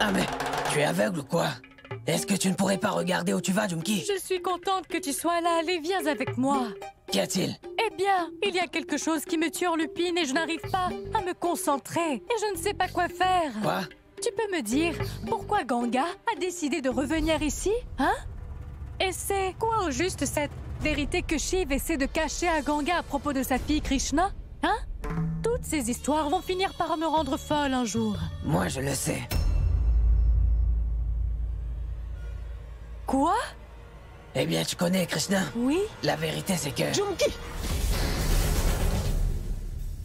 Ah mais, tu es aveugle ou quoi? Est-ce que tu ne pourrais pas regarder où tu vas, Junki? Je suis contente que tu sois là. Allez, viens avec moi. Qu'y a-t-il? Eh bien, il y a quelque chose qui me turlupine et je n'arrive pas à me concentrer. Et je ne sais pas quoi faire. Quoi? Tu peux me dire pourquoi Ganga a décidé de revenir ici, hein? Et c'est quoi au juste cette vérité que Shiv essaie de cacher à Ganga à propos de sa fille Krishna? Hein? Toutes ces histoires vont finir par me rendre folle un jour. Moi, je le sais. Quoi? Eh bien, tu connais Krishna? Oui? La vérité, c'est que... Junki!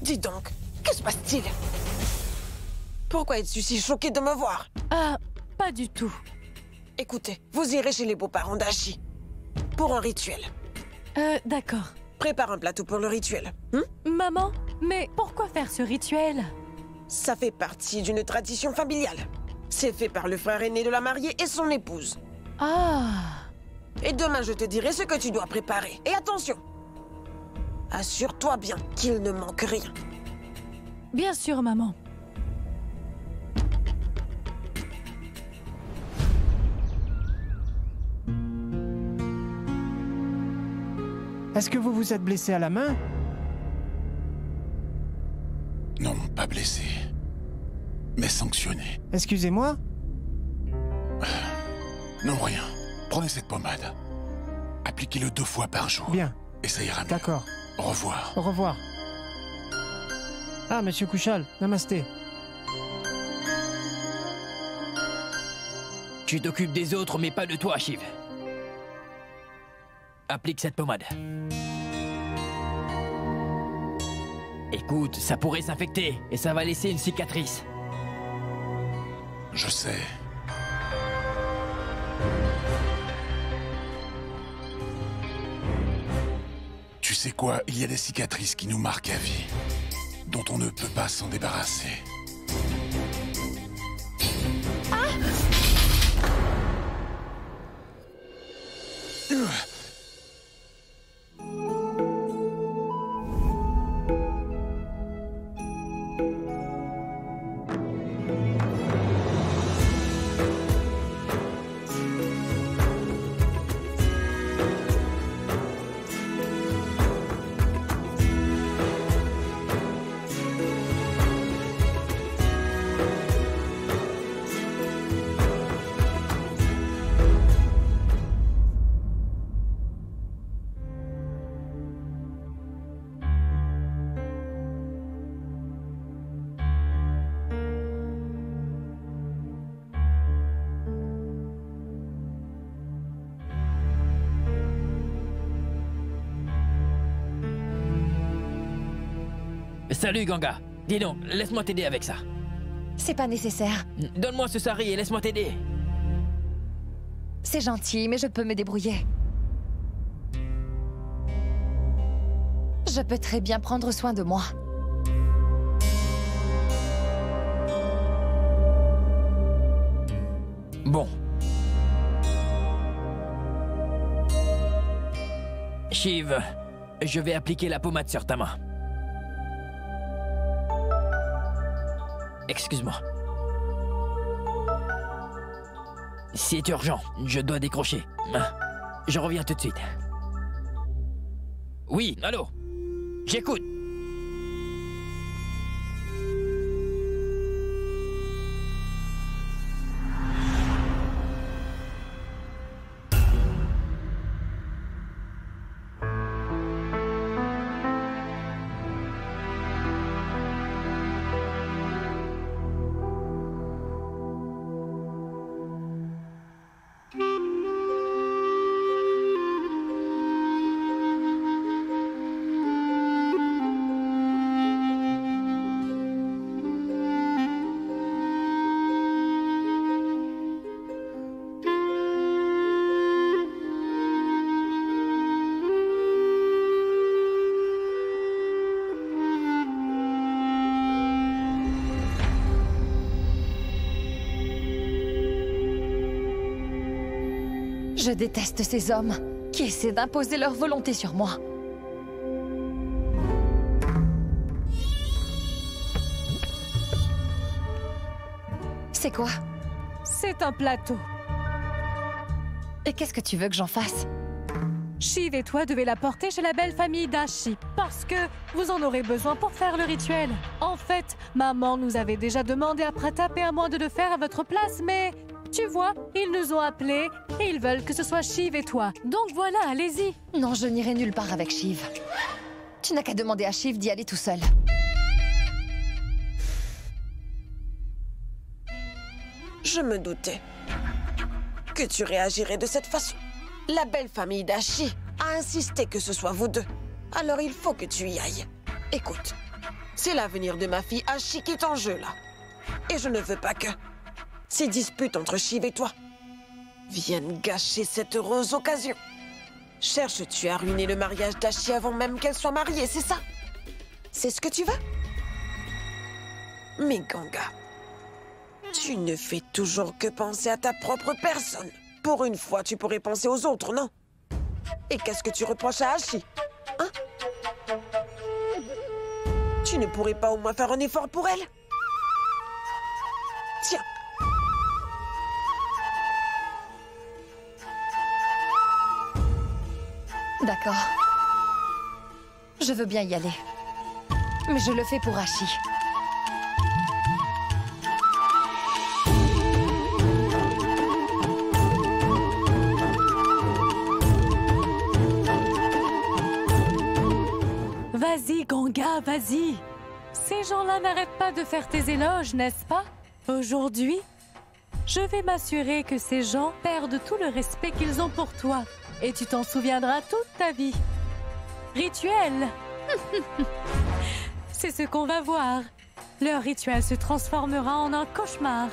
Dis donc, que se passe-t-il? Pourquoi es-tu si choqué de me voir? Ah, pas du tout. Écoutez, vous irez chez les beaux-parents d'Ashi. Pour un rituel. D'accord. Prépare un plateau pour le rituel. Maman, mais pourquoi faire ce rituel? Ça fait partie d'une tradition familiale. C'est fait par le frère aîné de la mariée et son épouse. Ah! Et demain, je te dirai ce que tu dois préparer. Et attention! Assure-toi bien qu'il ne manque rien. Bien sûr, maman. Est-ce que vous vous êtes blessé à la main? Non, pas blessé. Mais sanctionné. Excusez-moi? Non, rien. Prenez cette pommade. Appliquez-le 2 fois par jour. Bien. Et ça ira mieux. D'accord. Au revoir. Au revoir. Ah, monsieur Kushal, namasté. Tu t'occupes des autres, mais pas de toi, Shiv. Applique cette pommade. Écoute, ça pourrait s'infecter, et ça va laisser une cicatrice. Je sais. Tu sais quoi? Il y a des cicatrices qui nous marquent à vie, dont on ne peut pas s'en débarrasser. Salut, Ganga. Dis donc, laisse-moi t'aider avec ça. C'est pas nécessaire. Donne-moi ce sari et laisse-moi t'aider. C'est gentil, mais je peux me débrouiller. Je peux très bien prendre soin de moi. Bon. Shiv, je vais appliquer la pommade sur ta main. Excuse-moi. C'est urgent, je dois décrocher. Je reviens tout de suite. Oui, allô? J'écoute. Je déteste ces hommes qui essaient d'imposer leur volonté sur moi. C'est quoi? c'est un plateau. Et qu'est-ce que tu veux que j'en fasse? Shiv et toi devez la porter chez la belle famille d'Ashi, parce que vous en aurez besoin pour faire le rituel. En fait, maman nous avait déjà demandé à Pratap et à moi de le faire à votre place, mais tu vois, ils nous ont appelés et ils veulent que ce soit Shiv et toi. Donc voilà, allez-y. Non, je n'irai nulle part avec Shiv. Tu n'as qu'à demander à Shiv d'y aller tout seul. Je me doutais que tu réagirais de cette façon. La belle famille d'Ashi a insisté que ce soit vous deux. Alors il faut que tu y ailles. Écoute, c'est l'avenir de ma fille Ashi qui est en jeu là. Et je ne veux pas que ces disputes entre Shiv et toi viennent gâcher cette heureuse occasion. Cherches-tu à ruiner le mariage d'Ashi avant même qu'elle soit mariée, c'est ça? C'est ce que tu veux? Mais Ganga, tu ne fais toujours que penser à ta propre personne. Pour une fois, tu pourrais penser aux autres, non? Et qu'est-ce que tu reproches à Ashi? Hein? Tu ne pourrais pas au moins faire un effort pour elle? Tiens. D'accord. Je veux bien y aller. Mais je le fais pour Ashi. Vas-y, Ganga, vas-y. Ces gens-là n'arrêtent pas de faire tes éloges, n'est-ce pas? Aujourd'hui, je vais m'assurer que ces gens perdent tout le respect qu'ils ont pour toi. Et tu t'en souviendras toute ta vie. Rituel. C'est ce qu'on va voir. Leur rituel se transformera en un cauchemar.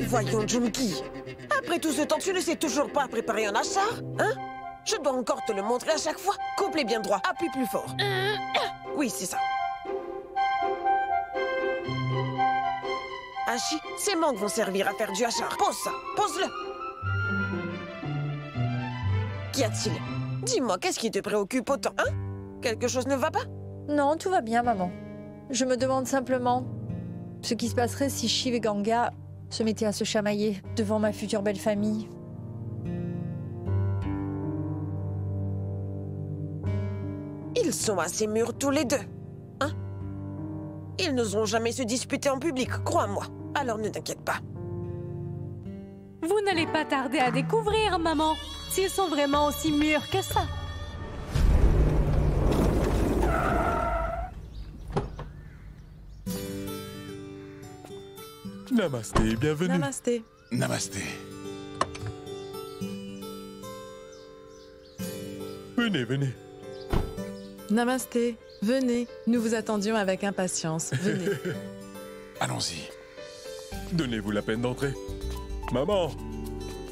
Voyons, Junki. Après tout ce temps, tu ne sais toujours pas préparer un achar, hein? Je dois encore te le montrer à chaque fois. Coupe les bien droit, appuie plus fort. Oui, c'est ça. Ashi, ces mangues vont servir à faire du achar. Pose ça, pose-le. Qu'y a-t-il? Dis-moi, qu'est-ce qui te préoccupe autant, hein? Quelque chose ne va pas? Non, tout va bien, maman. Je me demande simplement ce qui se passerait si Shiv et Ganga se mettaient à se chamailler devant ma future belle famille. Ils sont assez mûrs tous les deux, hein? Ils n'oseront jamais se disputer en public, crois-moi. Alors ne t'inquiète pas. Vous n'allez pas tarder à découvrir, maman, s'ils sont vraiment aussi mûrs que ça. Namasté, bienvenue. Namasté. Namasté. Venez, venez. Namasté. Venez. Nous vous attendions avec impatience. Venez. Allons-y. Donnez-vous la peine d'entrer. Maman,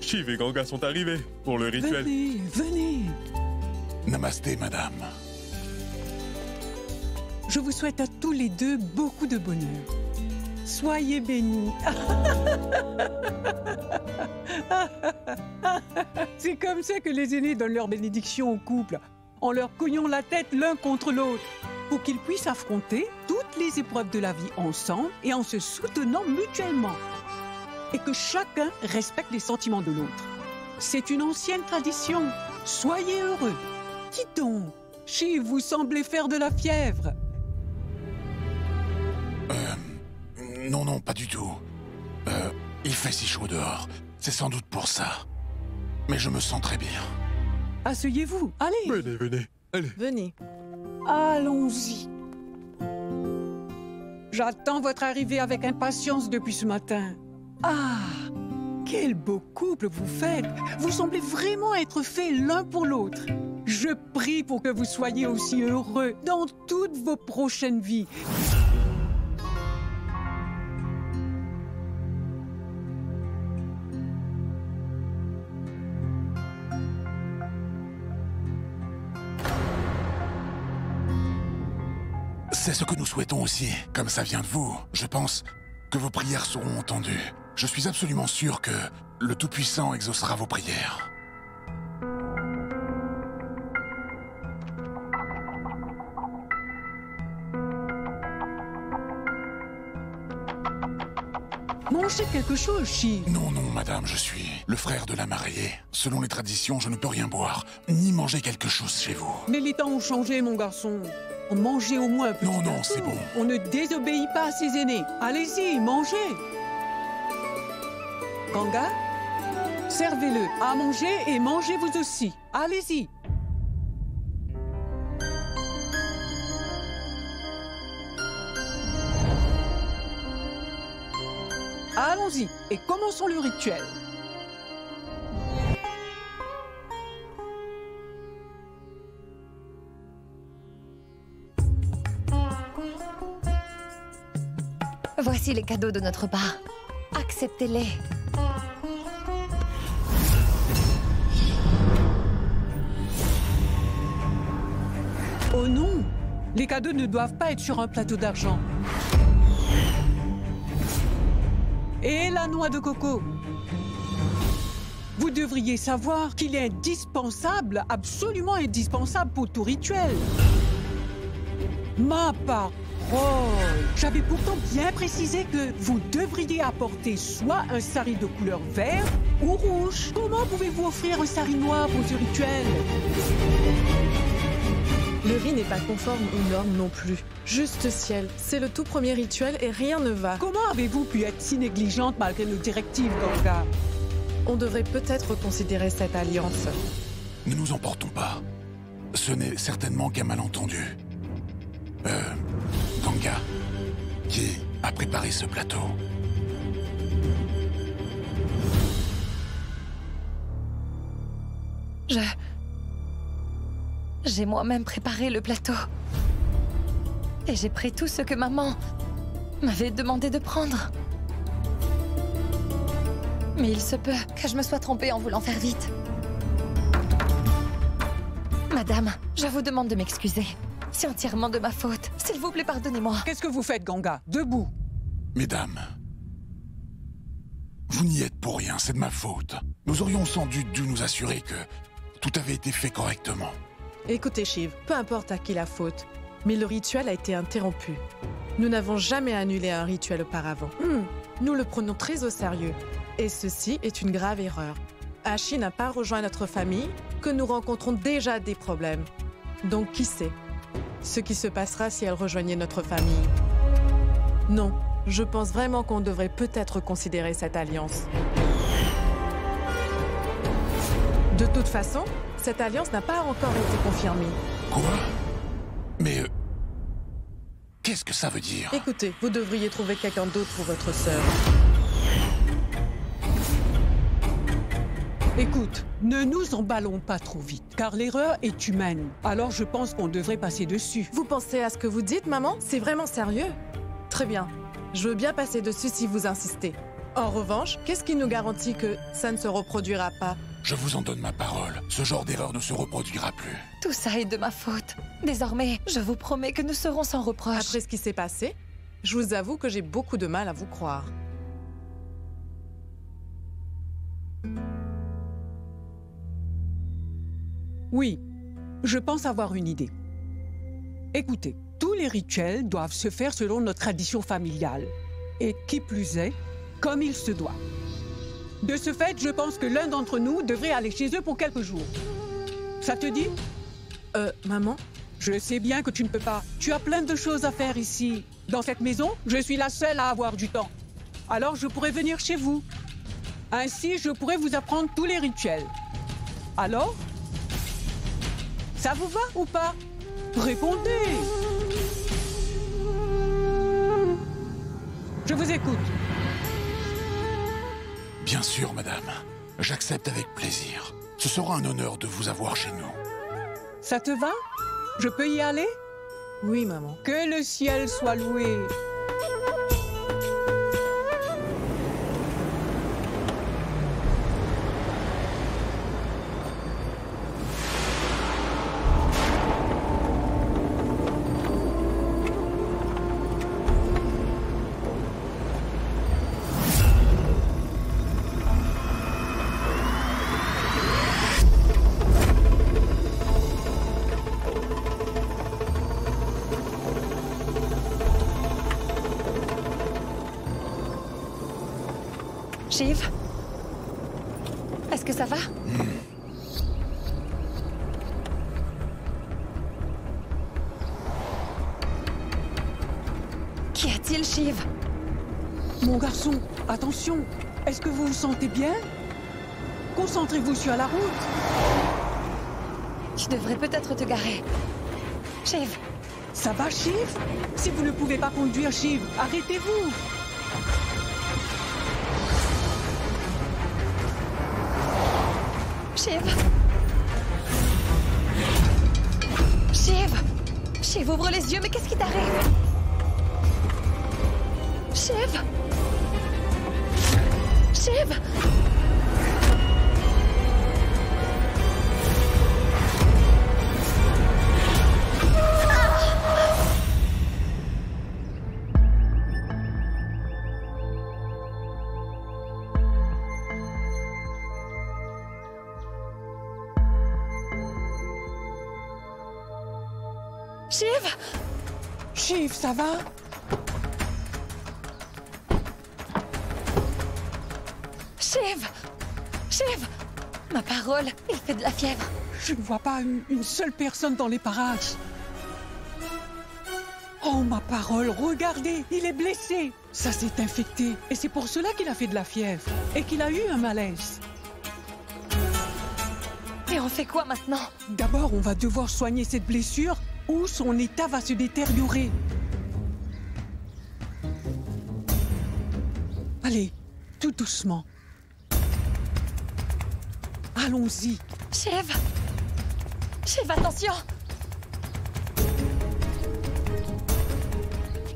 Shiv et Ganga sont arrivés pour le rituel. Venez, venez. Namasté, madame. Je vous souhaite à tous les deux beaucoup de bonheur. Soyez bénis. C'est comme ça que les aînés donnent leur bénédiction au couple, en leur cognant la tête l'un contre l'autre, pour qu'ils puissent affronter toutes les épreuves de la vie ensemble et en se soutenant mutuellement. Et que chacun respecte les sentiments de l'autre. C'est une ancienne tradition. Soyez heureux. Dites donc, Shiv, vous semblez faire de la fièvre. Non, pas du tout. Il fait si chaud dehors. C'est sans doute pour ça. Mais je me sens très bien. Asseyez-vous, allez. Venez, allez. Venez. Allons-y. J'attends votre arrivée avec impatience depuis ce matin. Ah, quel beau couple vous faites. Vous semblez vraiment être faits l'un pour l'autre. Je prie pour que vous soyez aussi heureux dans toutes vos prochaines vies. C'est ce que nous souhaitons aussi. Comme ça vient de vous, je pense que vos prières seront entendues. Je suis absolument sûr que le Tout-Puissant exaucera vos prières. Mangez quelque chose, Shiv. Non, madame, je suis le frère de la mariée. Selon les traditions, je ne peux rien boire, ni manger quelque chose chez vous. Mais les temps ont changé, mon garçon. Mangez au moins un petit Non, gâteau. c'est bon. On ne désobéit pas à ses aînés. Allez-y, mangez. Ganga, servez-le à manger et mangez vous aussi. Allez-y. Allons-y et commençons le rituel. Voici les cadeaux de notre part. Acceptez-les. Oh non! Les cadeaux ne doivent pas être sur un plateau d'argent. Et la noix de coco. Vous devriez savoir qu'il est indispensable, absolument indispensable pour tout rituel. Ma parole! J'avais pourtant bien précisé que vous devriez apporter soit un sari de couleur vert ou rouge. Comment pouvez-vous offrir un sari noir pour ce rituel? Le riz n'est pas conforme aux normes non plus. Juste ciel, c'est le tout premier rituel et rien ne va. Comment avez-vous pu être si négligente malgré nos directives, Ganga? On devrait peut-être reconsidérer cette alliance. Ne nous emportons pas. Ce n'est certainement qu'un malentendu. Ganga, qui a préparé ce plateau? J'ai moi-même préparé le plateau. Et j'ai pris tout ce que maman m'avait demandé de prendre. Mais il se peut que je me sois trompée en voulant faire vite. Madame, je vous demande de m'excuser. C'est entièrement de ma faute. S'il vous plaît, pardonnez-moi. Qu'est-ce que vous faites, Ganga? Debout. Mesdames, vous n'y êtes pour rien, c'est de ma faute. Nous aurions sans doute dû nous assurer que tout avait été fait correctement. Écoutez, Shiv, peu importe à qui la faute, mais le rituel a été interrompu. Nous n'avons jamais annulé un rituel auparavant. Nous le prenons très au sérieux. Et ceci est une grave erreur. Ashi n'a pas rejoint notre famille, que nous rencontrons déjà des problèmes. Donc qui sait ce qui se passera si elle rejoignait notre famille? Non, je pense vraiment qu'on devrait peut-être considérer cette alliance. De toute façon, cette alliance n'a pas encore été confirmée. Quoi? Mais... qu'est-ce que ça veut dire? Écoutez, vous devriez trouver quelqu'un d'autre pour votre sœur. Écoute, ne nous emballons pas trop vite, car l'erreur est humaine. Alors je pense qu'on devrait passer dessus. Vous pensez à ce que vous dites, maman? C'est vraiment sérieux? Très bien. Je veux bien passer dessus si vous insistez. En revanche, qu'est-ce qui nous garantit que ça ne se reproduira pas? Je vous en donne ma parole. Ce genre d'erreur ne se reproduira plus. Tout ça est de ma faute. Désormais, je vous promets que nous serons sans reproche. Après ce qui s'est passé, Je vous avoue que j'ai beaucoup de mal à vous croire. Oui, je pense avoir une idée. Écoutez, tous les rituels doivent se faire selon notre tradition familiale. Et qui plus est, comme il se doit. De ce fait, je pense que l'un d'entre nous devrait aller chez eux pour quelques jours. Ça te dit? Maman? Je sais bien que tu ne peux pas. Tu as plein de choses à faire ici. Dans cette maison, je suis la seule à avoir du temps. Alors je pourrais venir chez vous. Ainsi, je pourrais vous apprendre tous les rituels. Alors? Ça vous va ou pas? Répondez! Je vous écoute. Bien sûr, madame. J'accepte avec plaisir. Ce sera un honneur de vous avoir chez nous. Ça te va? Je peux y aller? Oui, maman. Que le ciel soit loué. Shiv? Est-ce que ça va? Qu'y a-t-il, Shiv? Mon garçon, attention. Est-ce que vous vous sentez bien? Concentrez-vous sur la route. Tu devrais peut-être te garer. Shiv? Ça va, Shiv? Si vous ne pouvez pas conduire, Shiv, arrêtez-vous. Shiv? Shiv? Shiv, ouvre les yeux, mais qu'est-ce qui t'arrive? Shiv? Shiv? Shiv? Shiv, ça va? Shiv? Shiv? Ma parole, il fait de la fièvre. Je ne vois pas une seule personne dans les parages. Oh, ma parole, regardez, il est blessé. Ça s'est infecté. Et c'est pour cela qu'il a fait de la fièvre. Et qu'il a eu un malaise. Et on fait quoi maintenant? D'abord, on va devoir soigner cette blessure ou son état va se détériorer. Allez, tout doucement. Allons-y. Shiv? Shiv, attention!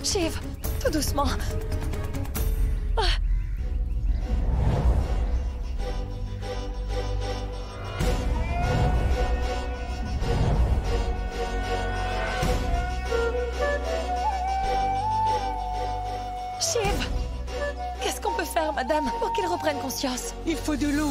Shiv, tout doucement. Ah. Shiv, qu'est-ce qu'on peut faire, madame, pour qu'il reprenne conscience? Il faut de l'eau.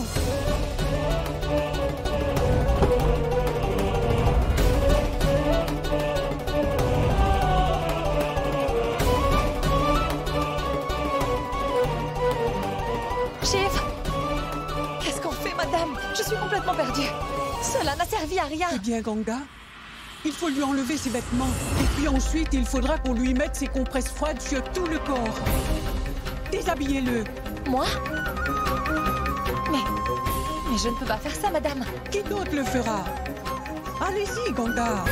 Shiv, qu'est-ce qu'on fait, madame? Je suis complètement perdue. Cela n'a servi à rien. Eh bien, Ganga, il faut lui enlever ses vêtements. Et puis ensuite, il faudra qu'on lui mette ses compresses froides sur tout le corps. Déshabillez-le. Moi? Mais je ne peux pas faire ça, madame. Qui d'autre le fera? Allez-y, Ganga.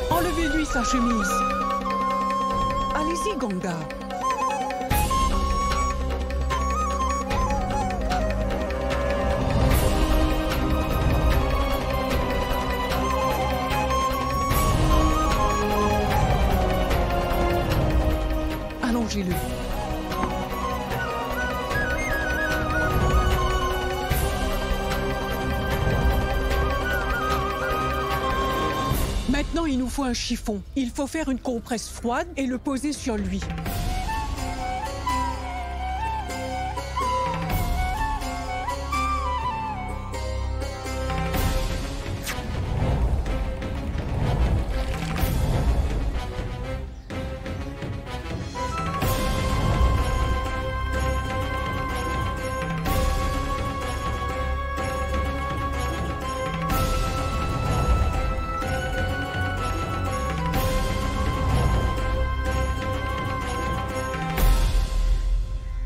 Enlevez-lui sa chemise. Allez-y, Ganga. mangez-le. Maintenant, il nous faut un chiffon. Il faut faire une compresse froide et le poser sur lui.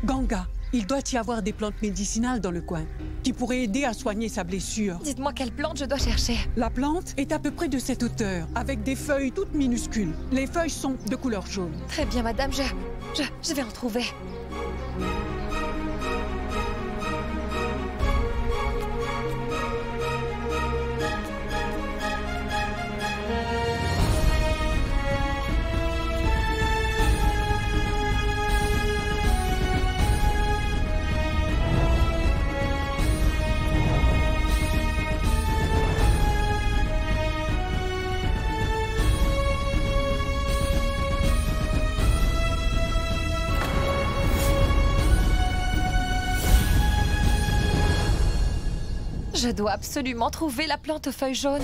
Ganga, il doit y avoir des plantes médicinales dans le coin qui pourraient aider à soigner sa blessure. Dites-moi quelle plante je dois chercher. La plante est à peu près de cette hauteur, avec des feuilles toutes minuscules. Les feuilles sont de couleur jaune. Très bien, madame, je vais en trouver. Je dois absolument trouver la plante aux feuilles jaunes.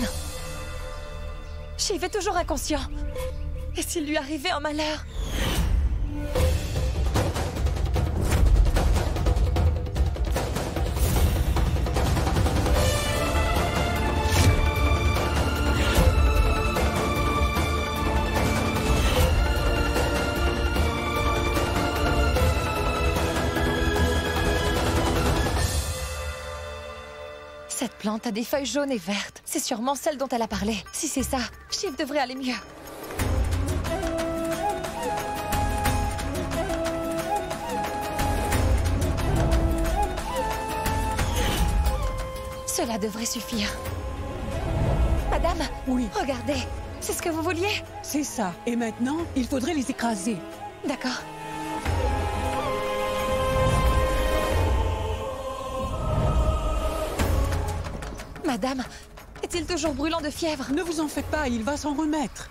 Shiv est toujours inconscient. Et s'il lui arrivait un malheur? Cette plante a des feuilles jaunes et vertes. C'est sûrement celle dont elle a parlé. Si c'est ça, Shiv devrait aller mieux. Cela devrait suffire. Madame, oui. Regardez, c'est ce que vous vouliez? C'est ça. Et maintenant, il faudrait les écraser. D'accord. Madame, est-il toujours brûlant de fièvre? Ne vous en faites pas, il va s'en remettre.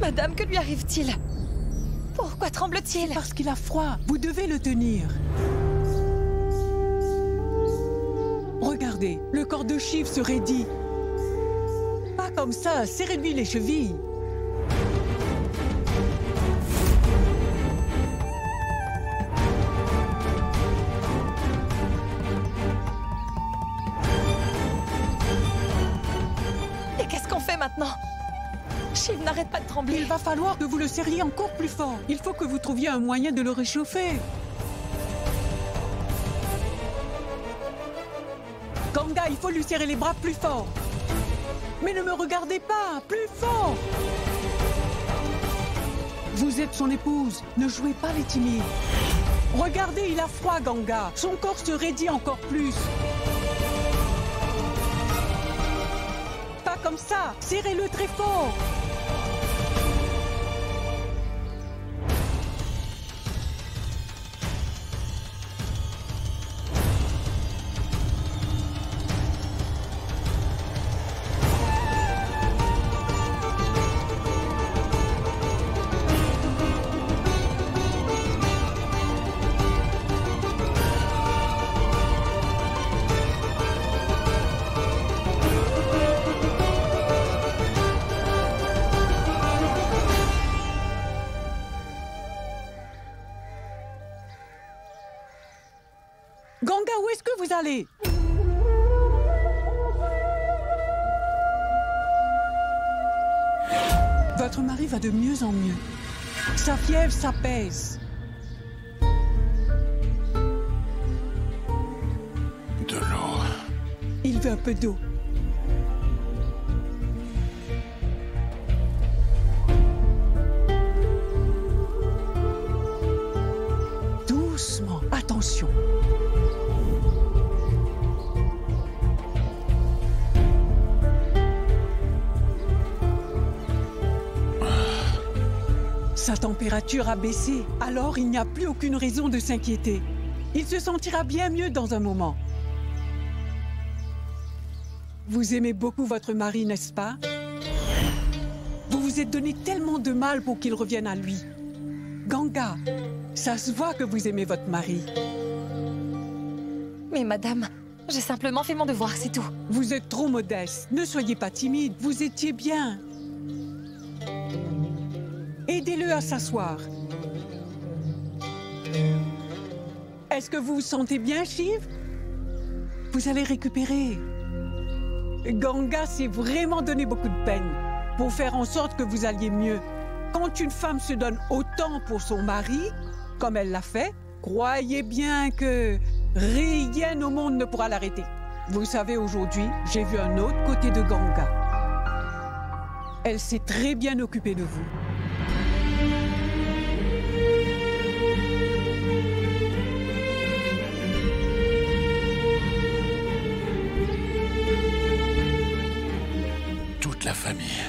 Madame, que lui arrive-t-il? Pourquoi tremble-t-il? Parce qu'il a froid. Vous devez le tenir. Regardez, le corps de Shiv se raidit. Pas comme ça, serrez-lui les chevilles. Et qu'est-ce qu'on fait maintenant? Shiv n'arrête pas de trembler. Il va falloir que vous le serriez encore plus fort. Il faut que vous trouviez un moyen de le réchauffer. Ganga, il faut lui serrer les bras plus fort. Mais ne me regardez pas, plus fort. Vous êtes son épouse, ne jouez pas les timides. Regardez, il a froid, Ganga. Son corps se raidit encore plus. Pas comme ça, serrez-le très fort. Ganga, où est-ce que vous allez? Votre mari va de mieux en mieux. Sa fièvre s'apaise. buvez un peu d'eau. Doucement, attention. Sa température a baissé, alors il n'y a plus aucune raison de s'inquiéter. Il se sentira bien mieux dans un moment. Vous aimez beaucoup votre mari, n'est-ce pas? Vous vous êtes donné tellement de mal pour qu'il revienne à lui. Ganga, ça se voit que vous aimez votre mari. Mais madame, j'ai simplement fait mon devoir, c'est tout. Vous êtes trop modeste. Ne soyez pas timide, vous étiez bien. Aidez-le à s'asseoir. Est-ce que vous vous sentez bien, Shiv? Vous allez récupérer. Ganga s'est vraiment donné beaucoup de peine pour faire en sorte que vous alliez mieux. Quand une femme se donne autant pour son mari, comme elle l'a fait, croyez bien que rien au monde ne pourra l'arrêter. Vous savez, aujourd'hui, j'ai vu un autre côté de Ganga. Elle s'est très bien occupée de vous. Toute la famille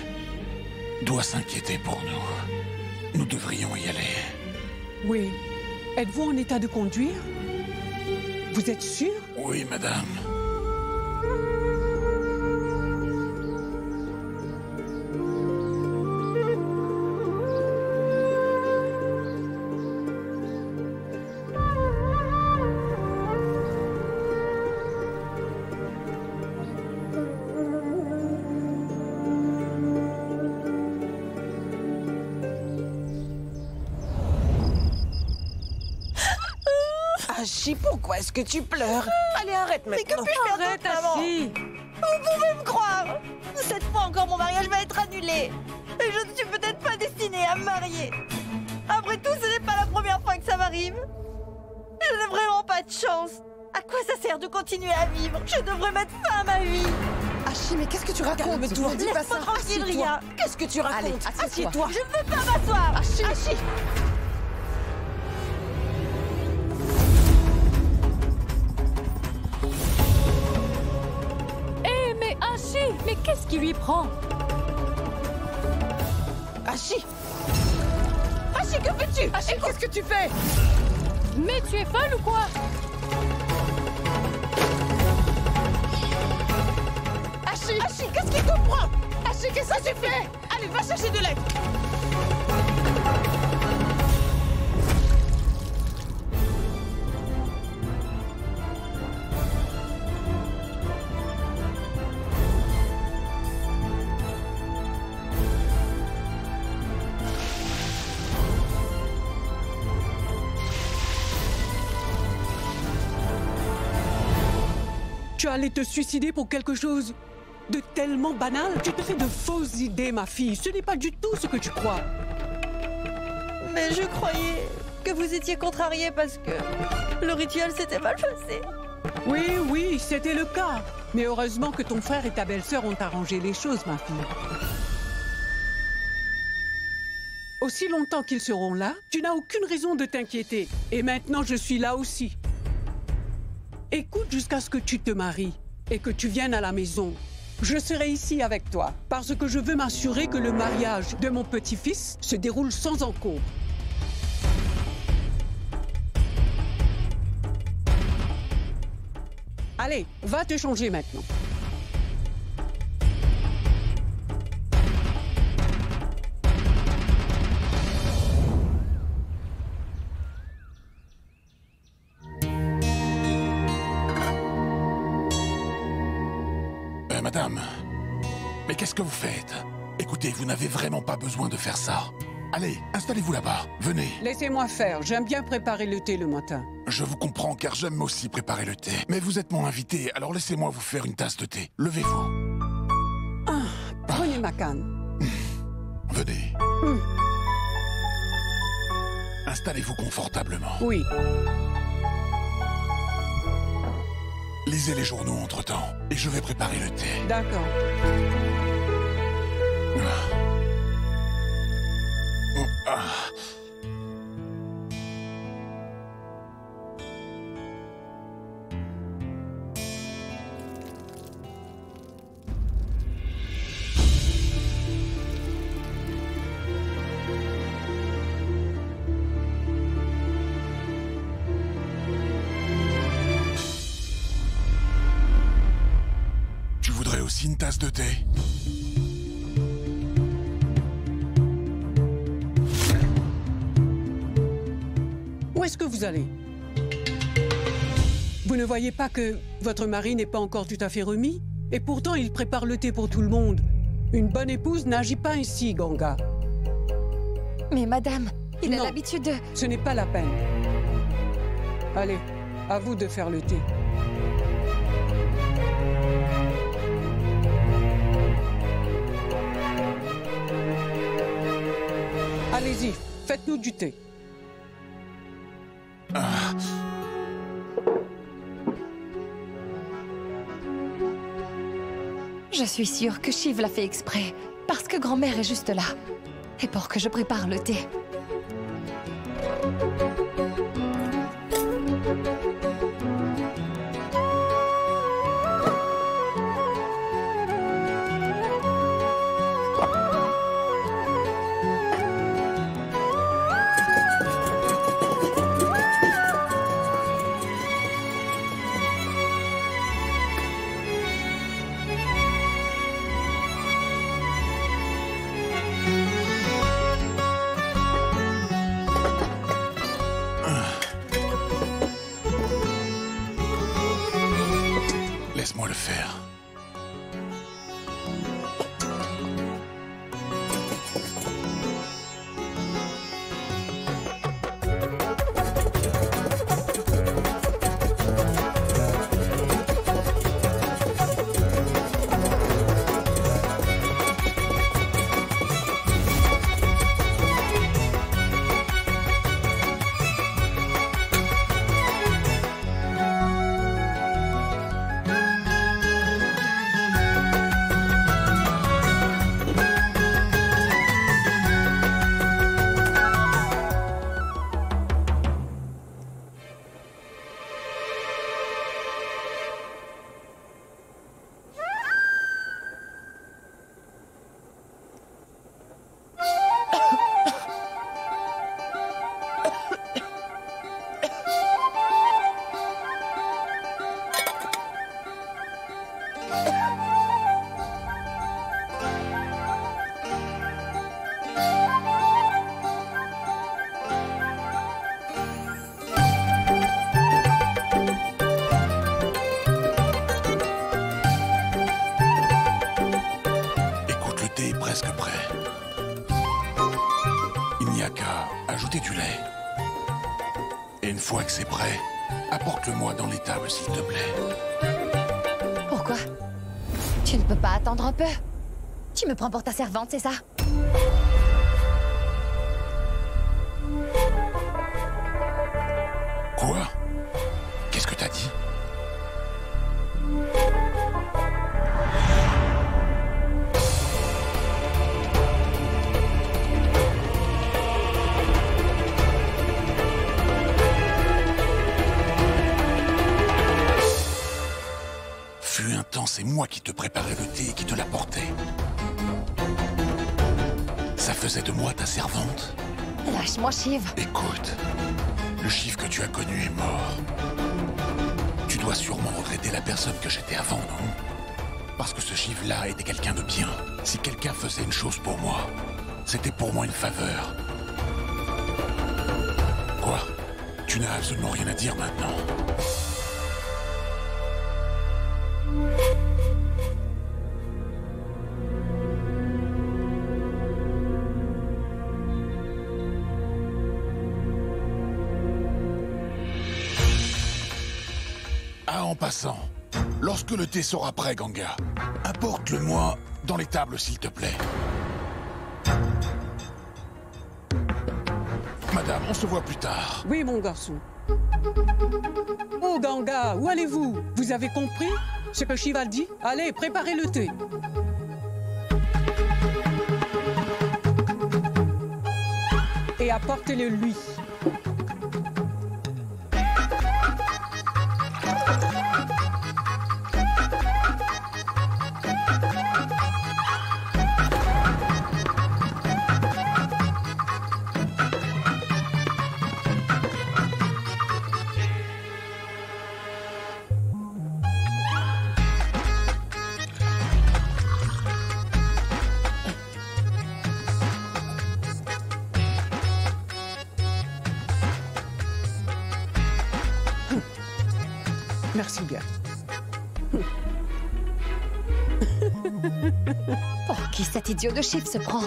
doit s'inquiéter pour nous. Nous devrions y aller. Oui. Êtes-vous en état de conduire? Vous êtes sûr? Oui, madame. Ashi, pourquoi est-ce que tu pleures? Allez, arrête maintenant. Mais que puis-je faire d'autre, maman? Vous pouvez me croire. Cette fois encore, mon mariage va être annulé. Et je ne suis peut-être pas destinée à me marier. Après tout, ce n'est pas la première fois que ça m'arrive. Je n'ai vraiment pas de chance. À quoi ça sert de continuer à vivre? Je devrais mettre fin à ma vie. Ashi, mais qu'est-ce que tu racontes? Calme-toi, dis pas ça. Laisse-moi tranquille, Assieds-toi. Ria. Qu'est-ce que tu racontes? Allez, assieds-toi. Je ne veux pas m'asseoir. Ashi. Ashi, mais qu'est-ce qui lui prend? Ashi! Ashi, que fais-tu? Ashi, qu'est-ce que tu fais? Mais tu es folle ou quoi? Ashi! Ashi, qu'est-ce qui te prend? Ashi, qu'est-ce que tu fais? Allez, va chercher de l'aide! Tu allais te suicider pour quelque chose de tellement banal? Tu te fais de fausses idées, ma fille. Ce n'est pas du tout ce que tu crois. Mais je croyais que vous étiez contrariée parce que le rituel s'était mal passé. Oui, c'était le cas. Mais heureusement que ton frère et ta belle-sœur ont arrangé les choses, ma fille. Aussi longtemps qu'ils seront là, tu n'as aucune raison de t'inquiéter. Et maintenant, je suis là aussi. Écoute jusqu'à ce que tu te maries et que tu viennes à la maison. Je serai ici avec toi parce que je veux m'assurer que le mariage de mon petit-fils se déroule sans encombre. Allez, va te changer maintenant. Madame, mais qu'est-ce que vous faites? Écoutez, vous n'avez vraiment pas besoin de faire ça. Allez, installez-vous là-bas, venez. Laissez-moi faire, j'aime bien préparer le thé le matin. Je vous comprends car j'aime aussi préparer le thé. Mais vous êtes mon invité, alors laissez-moi vous faire une tasse de thé. Levez-vous. Prenez ma canne. Venez. Installez-vous confortablement. Oui. Lisez les journaux entre-temps, et je vais préparer le thé. D'accord. Tu voudrais aussi une tasse de thé? Où est-ce que vous allez? Vous ne voyez pas que votre mari n'est pas encore tout à fait remis? Et pourtant, il prépare le thé pour tout le monde. Une bonne épouse n'agit pas ainsi, Ganga. Mais madame, il a Non. l'habitude de... Ce n'est pas la peine. Allez, à vous de faire le thé. Allez-y, faites-nous du thé. Je suis sûre que Shiv l'a fait exprès, parce que grand-mère est juste là. Et pour que je prépare le thé. Laisse-moi le faire. Presque prêt. Il n'y a qu'à ajouter du lait. Et une fois que c'est prêt, apporte-le-moi dans l'étable, s'il te plaît. Pourquoi? Tu ne peux pas attendre un peu? Tu me prends pour ta servante, c'est ça? Quoi? Qu'est-ce que t'as dit? Fut un temps, c'est moi qui te préparais le thé et qui te l'apportais. Ça faisait de moi ta servante? Lâche-moi, Shiv. Écoute, le Shiv que tu as connu est mort. Tu dois sûrement regretter la personne que j'étais avant, non? Parce que ce Shiv-là était quelqu'un de bien. Si quelqu'un faisait une chose pour moi, c'était pour moi une faveur. Quoi? Tu n'as absolument rien à dire maintenant. Ah, en passant, lorsque le thé sera prêt, Ganga, apporte-le-moi dans l'étable, s'il te plaît. Madame, on se voit plus tard. Oui, mon garçon. Oh Ganga, où allez-vous? Vous avez compris ce que Shiva dit? Allez, préparez le thé. Et apportez-le lui. Merci bien. Pour qui cet idiot de Shiv se prend?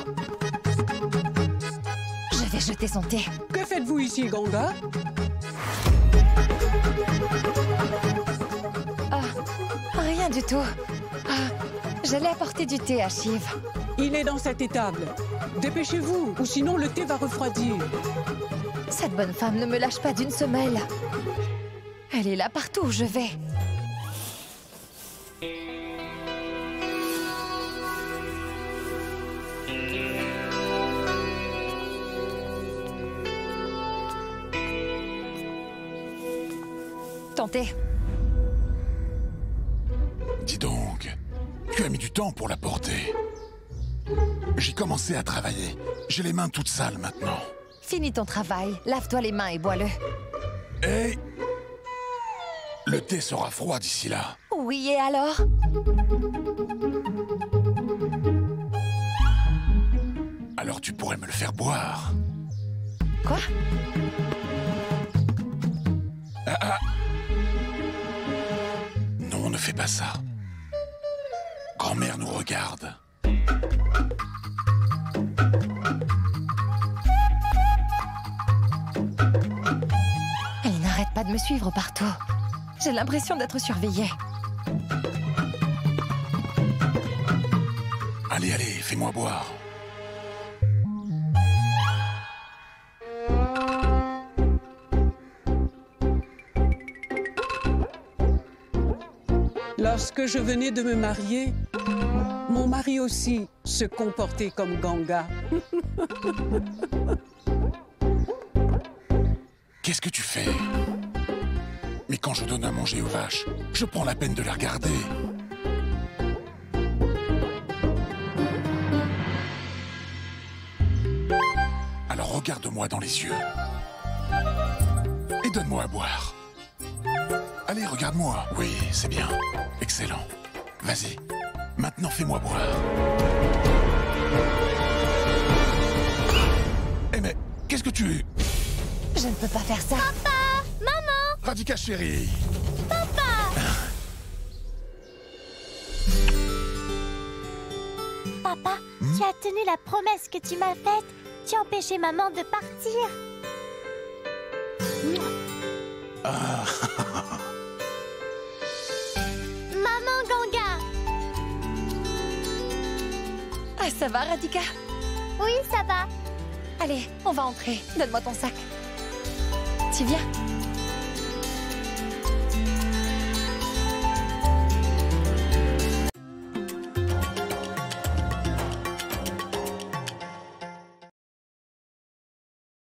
Je vais jeter son thé. Que faites-vous ici, Ganga? Rien du tout. J'allais apporter du thé à Shiv. Il est dans cette étable. Dépêchez-vous, ou sinon le thé va refroidir. Cette bonne femme ne me lâche pas d'une semelle. Elle est là partout où je vais. Tentez. Dis donc, tu as mis du temps pour la porter. J'ai commencé à travailler. J'ai les mains toutes sales maintenant. Finis ton travail, lave-toi les mains et bois-le. Et le thé sera froid d'ici là. Oui, et alors? Alors tu pourrais me le faire boire. Quoi? Non, ne fais pas ça. Grand-mère nous regarde. Elle n'arrête pas de me suivre partout. J'ai l'impression d'être surveillée. Allez, allez, fais-moi boire. Lorsque je venais de me marier, mon mari aussi se comportait comme Ganga. Qu'est-ce que tu fais? Mais quand je donne à manger aux vaches, je prends la peine de les regarder. Alors regarde-moi dans les yeux. Et donne-moi à boire. Allez, regarde-moi. Oui, c'est bien. Excellent. Vas-y. Maintenant, fais-moi boire. Eh mais, qu'est-ce que tu... Je ne peux pas faire ça. Papa! Maman! Radhika chérie! Papa! Papa, tu as tenu la promesse que tu m'as faite. Tu as empêché maman de partir. Ah. Maman Ganga! Ah, ça va, Radhika? Oui, ça va. Allez, on va entrer. Donne-moi ton sac. Tu viens?